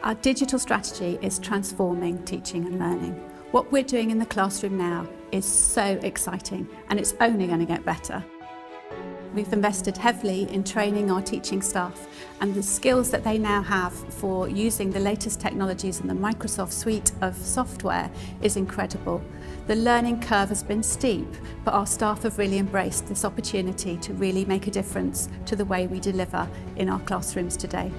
Our digital strategy is transforming teaching and learning. What we're doing in the classroom now is so exciting, and it's only going to get better. We've invested heavily in training our teaching staff, and the skills that they now have for using the latest technologies in the Microsoft suite of software is incredible. The learning curve has been steep, but our staff have really embraced this opportunity to really make a difference to the way we deliver in our classrooms today.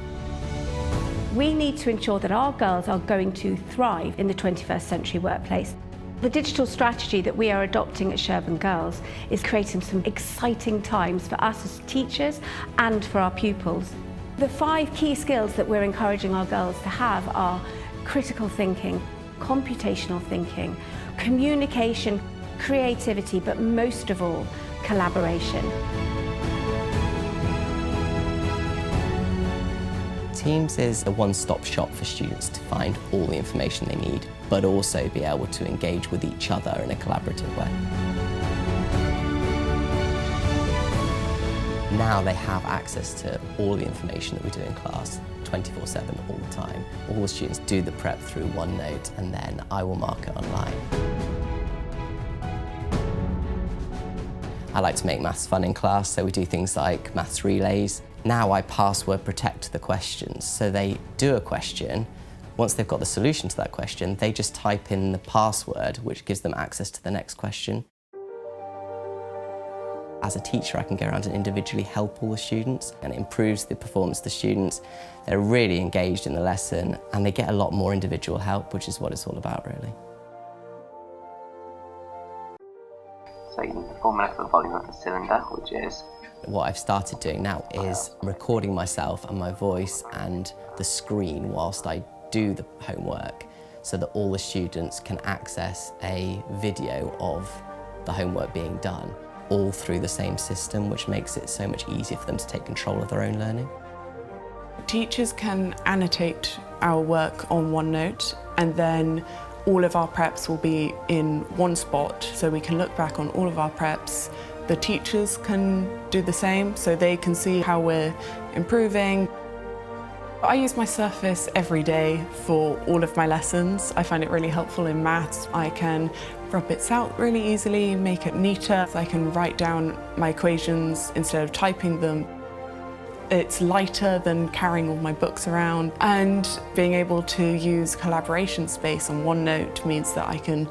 We need to ensure that our girls are going to thrive in the 21st century workplace. The digital strategy that we are adopting at Sherborne Girls is creating some exciting times for us as teachers and for our pupils. The 5 key skills that we're encouraging our girls to have are critical thinking, computational thinking, communication, creativity, but most of all, collaboration. Teams is a one-stop shop for students to find all the information they need, but also be able to engage with each other in a collaborative way. Now they have access to all the information that we do in class 24/7 all the time. All the students do the prep through OneNote, and then I will mark it online. I like to make maths fun in class, so we do things like maths relays. Now I password protect the questions, so they do a question. Once they've got the solution to that question, they just type in the password, which gives them access to the next question. As a teacher, I can go around and individually help all the students, and it improves the performance of the students. They're really engaged in the lesson, and they get a lot more individual help, which is what it's all about, really. So you need the formula for the volume of the cylinder, which is... What I've started doing now is recording myself and my voice and the screen whilst I do the homework, so that all the students can access a video of the homework being done, all through the same system, which makes it so much easier for them to take control of their own learning. Teachers can annotate our work on OneNote, and then all of our preps will be in one spot, so we can look back on all of our preps. The teachers can do the same, so they can see how we're improving. I use my Surface every day for all of my lessons. I find it really helpful in maths. I can rub bits out really easily, make it neater. I can write down my equations instead of typing them. It's lighter than carrying all my books around, and being able to use collaboration space on OneNote means that I can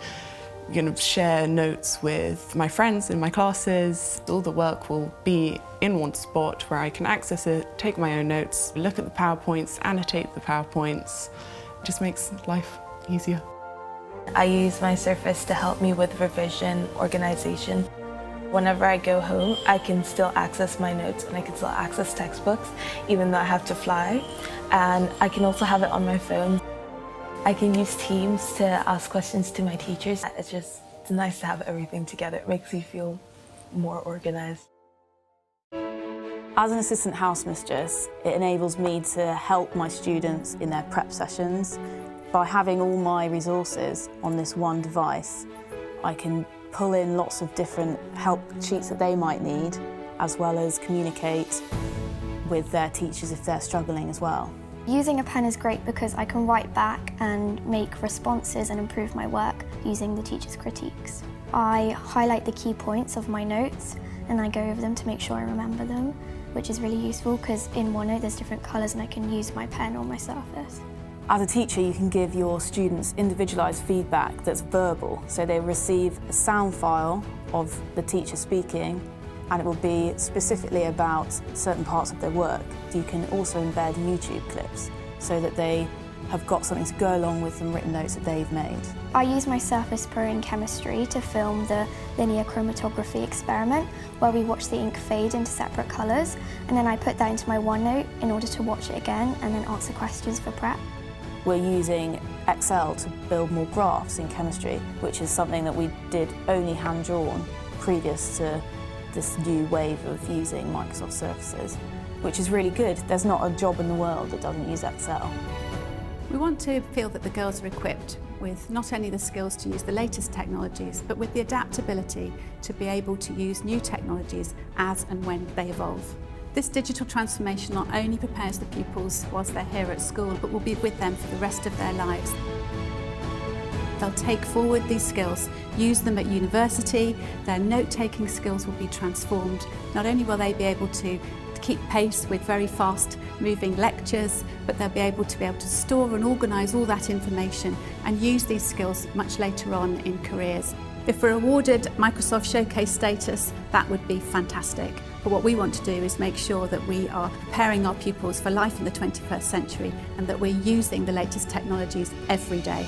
share notes with my friends in my classes. All the work will be in one spot where I can access it, take my own notes, look at the PowerPoints, annotate the PowerPoints. It just makes life easier. I use my Surface to help me with revision, organisation. Whenever I go home, I can still access my notes and I can still access textbooks, even though I have to fly. And I can also have it on my phone. I can use Teams to ask questions to my teachers. It's nice to have everything together. It makes you feel more organised. As an assistant housemistress, it enables me to help my students in their prep sessions. By having all my resources on this one device, I can pull in lots of different help sheets that they might need, as well as communicate with their teachers if they're struggling as well. Using a pen is great because I can write back and make responses and improve my work using the teacher's critiques. I highlight the key points of my notes and I go over them to make sure I remember them, which is really useful because in OneNote there's different colours and I can use my pen or my Surface. As a teacher, you can give your students individualised feedback that's verbal, so they receive a sound file of the teacher speaking, and it will be specifically about certain parts of their work. You can also embed YouTube clips so that they have got something to go along with some written notes that they've made. I use my Surface Pro in chemistry to film the linear chromatography experiment where we watch the ink fade into separate colours, and then I put that into my OneNote in order to watch it again and then answer questions for prep. We're using Excel to build more graphs in chemistry, which is something that we did only hand-drawn previous to this new wave of using Microsoft Surfaces, which is really good. There's not a job in the world that doesn't use Excel. We want to feel that the girls are equipped with not only the skills to use the latest technologies, but with the adaptability to be able to use new technologies as and when they evolve. This digital transformation not only prepares the pupils whilst they're here at school, but will be with them for the rest of their lives. They'll take forward these skills, use them at university, their note-taking skills will be transformed. Not only will they be able to keep pace with very fast-moving lectures, but they'll be able to store and organise all that information and use these skills much later on in careers. If we're awarded Microsoft Showcase status, that would be fantastic. But what we want to do is make sure that we are preparing our pupils for life in the 21st century and that we're using the latest technologies every day.